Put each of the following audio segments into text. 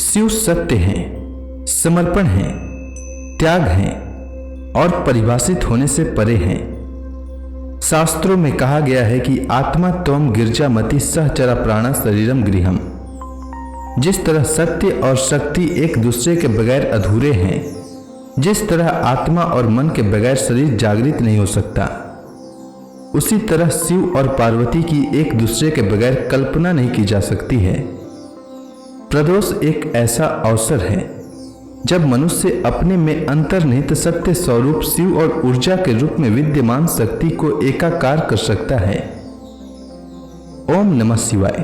शिव सत्य हैं, समर्पण हैं, त्याग हैं और परिभाषित होने से परे हैं। शास्त्रों में कहा गया है कि आत्मा त्वम गिरजामति सहचरा प्राणा शरीरम गृहम। जिस तरह सत्य और शक्ति एक दूसरे के बगैर अधूरे हैं, जिस तरह आत्मा और मन के बगैर शरीर जागृत नहीं हो सकता, उसी तरह शिव और पार्वती की एक दूसरे के बगैर कल्पना नहीं की जा सकती है। प्रदोष एक ऐसा अवसर है जब मनुष्य अपने में अंतर्निहित सत्य स्वरूप शिव और ऊर्जा के रूप में विद्यमान शक्ति को एकाकार कर सकता है। ओम नमः शिवाय।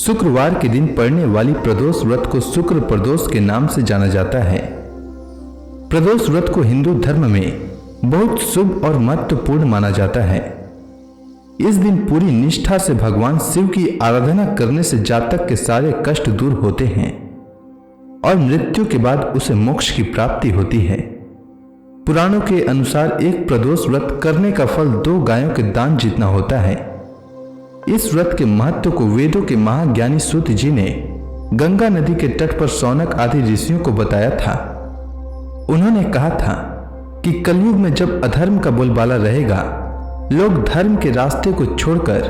शुक्रवार के दिन पड़ने वाली प्रदोष व्रत को शुक्र प्रदोष के नाम से जाना जाता है। प्रदोष व्रत को हिंदू धर्म में बहुत शुभ और महत्वपूर्ण माना जाता है। इस दिन पूरी निष्ठा से भगवान शिव की आराधना करने से जातक के सारे कष्ट दूर होते हैं और मृत्यु के बाद उसे मोक्ष की प्राप्ति होती है। पुराणों के अनुसार एक प्रदोष व्रत करने का फल 2 गायों के दान जितना होता है। इस व्रत के महत्व को वेदों के महाज्ञानी सूत जी ने गंगा नदी के तट पर शौनक आदि ऋषियों को बताया था। उन्होंने कहा था कि कलयुग में जब अधर्म का बोलबाला रहेगा, लोग धर्म के रास्ते को छोड़कर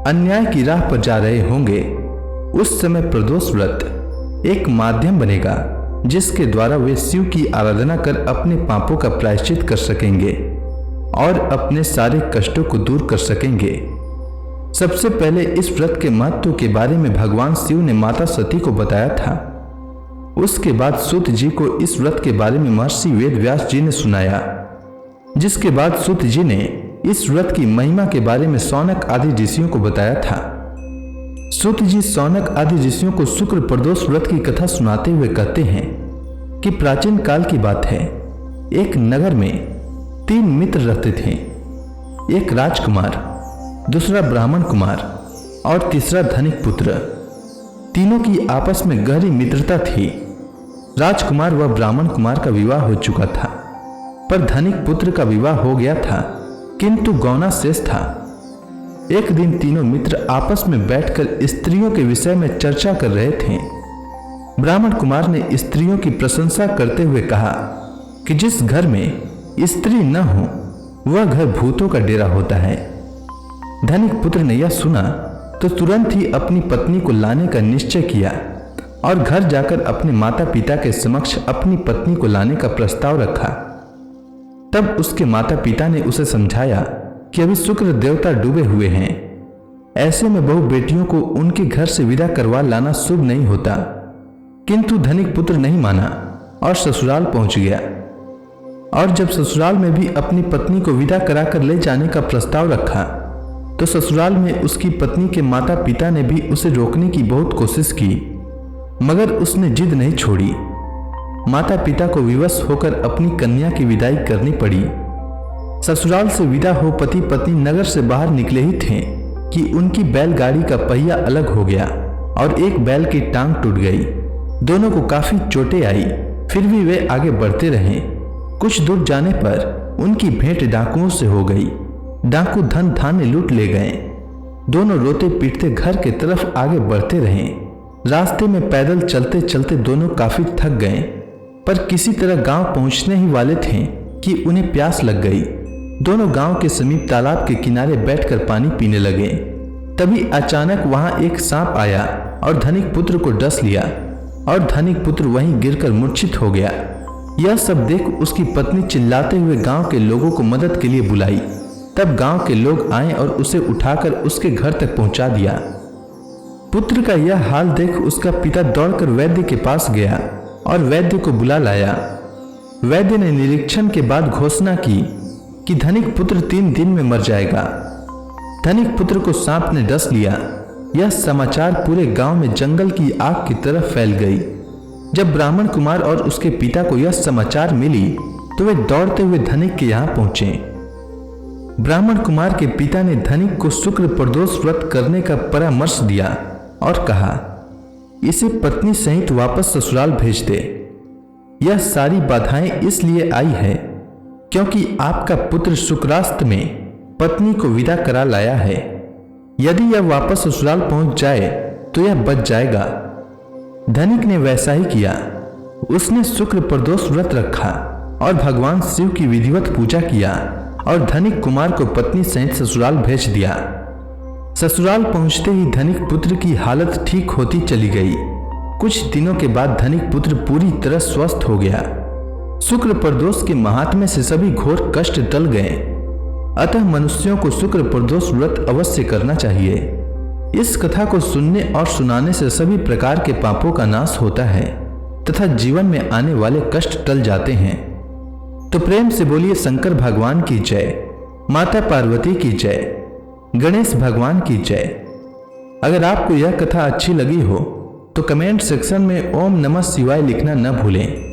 अन्याय की राह पर जा रहे होंगे, उस समय प्रदोष व्रत एक माध्यम बनेगा जिसके द्वारा वे शिव की आराधना कर अपने पापों का प्रायश्चित कर सकेंगे और अपने सारे कष्टों को दूर कर सकेंगे। सबसे पहले इस व्रत के महत्व के बारे में भगवान शिव ने माता सती को बताया था। उसके बाद सूत जी को इस व्रत के बारे में महर्षि वेद व्यास जी ने सुनाया, जिसके बाद सूत जी ने इस व्रत की महिमा के बारे में शौनक आदि ऋषियों को बताया था। सूत जी शौनक आदि ऋषियों को शुक्र प्रदोष व्रत की कथा सुनाते हुए कहते हैं कि प्राचीन काल की बात है, एक नगर में 3 मित्र रहते थे। एक राजकुमार, दूसरा ब्राह्मण कुमार और तीसरा धनिक पुत्र। तीनों की आपस में गहरी मित्रता थी। राजकुमार व ब्राह्मण कुमार का विवाह हो चुका था, पर धनिक पुत्र का विवाह हो गया था किंतु गौना शेष था। एक दिन तीनों मित्र आपस में बैठकर स्त्रियों के विषय में चर्चा कर रहे थे। ब्राह्मण कुमार ने स्त्रियों की प्रशंसा करते हुए कहा कि जिस घर में स्त्री न हो वह घर भूतों का डेरा होता है। धनिक पुत्र ने यह सुना तो तुरंत ही अपनी पत्नी को लाने का निश्चय किया और घर जाकर अपने माता पिता के समक्ष अपनी पत्नी को लाने का प्रस्ताव रखा। तब उसके माता पिता ने उसे समझाया कि अभी शुक्र देवता डूबे हुए हैं, ऐसे में बहू बेटियों को उनके घर से विदा करवा लाना शुभ नहीं होता। किंतु धनिक पुत्र नहीं माना और ससुराल पहुंच गया। और जब ससुराल में भी अपनी पत्नी को विदा कराकर ले जाने का प्रस्ताव रखा तो ससुराल में उसकी पत्नी के माता पिता ने भी उसे रोकने की बहुत कोशिश की, मगर उसने जिद नहीं छोड़ी। माता पिता को विवश होकर अपनी कन्या की विदाई करनी पड़ी। ससुराल से विदा हो पति पत्नी नगर से बाहर निकले ही थे कि उनकी बैलगाड़ी का पहिया अलग हो गया और एक बैल की टांग टूट गई। दोनों को काफी चोटें आई, फिर भी वे आगे बढ़ते रहे। कुछ दूर जाने पर उनकी भेंट डाकुओं से हो गई। डाकू धन धान्य लूट ले गए। दोनों रोते पीटते घर के तरफ आगे बढ़ते रहे। रास्ते में पैदल चलते चलते दोनों काफी थक गए, पर किसी तरह गांव पहुंचने ही वाले थे कि उन्हें प्यास लग गई। दोनों गांव के समीप तालाब के किनारे बैठकर पानी पीने लगे। तभी अचानक वहां एक सांप आया और धनिक पुत्र को डस लिया और धनिक पुत्र वहीं गिरकर मूर्छित हो गया। यह सब देख उसकी पत्नी चिल्लाते हुए गांव के लोगों को मदद के लिए बुलाई। तब गांव के लोग आए और उसे उठाकर उसके घर तक पहुंचा दिया। पुत्र का यह हाल देख उसका पिता दौड़कर वैद्य के पास गया और वैद्य को बुला लाया। वैद्य ने निरीक्षण के बाद घोषणा की कि धनिक पुत्र 3 दिन में मर जाएगा। धनिक पुत्र को सांप ने डस लिया। यह समाचार पूरे गांव में जंगल की आग की तरह फैल गई। जब ब्राह्मण कुमार और उसके पिता को यह समाचार मिली तो वे दौड़ते हुए धनिक के यहाँ पहुंचे। ब्राह्मण कुमार के पिता ने धनिक को शुक्र प्रदोष व्रत करने का परामर्श दिया और कहा, इसे पत्नी सहित वापस ससुराल भेज दे। यह सारी बाधाएं इसलिए आई है क्योंकि आपका पुत्र शुक्रास्त में पत्नी को विदा करा लाया है। यदि यह वापस ससुराल पहुंच जाए तो यह बच जाएगा। धनिक ने वैसा ही किया। उसने शुक्र प्रदोष व्रत रखा और भगवान शिव की विधिवत पूजा किया और धनिक कुमार को पत्नी सहित ससुराल भेज दिया। ससुराल पहुंचते ही धनिक पुत्र की हालत ठीक होती चली गई। कुछ दिनों के बाद धनिक पुत्र पूरी तरह स्वस्थ हो गया। शुक्र प्रदोष के महात्म्य से सभी घोर कष्ट टल गए। अतः मनुष्यों को शुक्र प्रदोष व्रत अवश्य करना चाहिए। इस कथा को सुनने और सुनाने से सभी प्रकार के पापों का नाश होता है तथा जीवन में आने वाले कष्ट टल जाते हैं। तो प्रेम से बोलिए शंकर भगवान की जय, माता पार्वती की जय, गणेश भगवान की जय। अगर आपको यह कथा अच्छी लगी हो तो कमेंट सेक्शन में ओम नमः शिवाय लिखना न भूलें।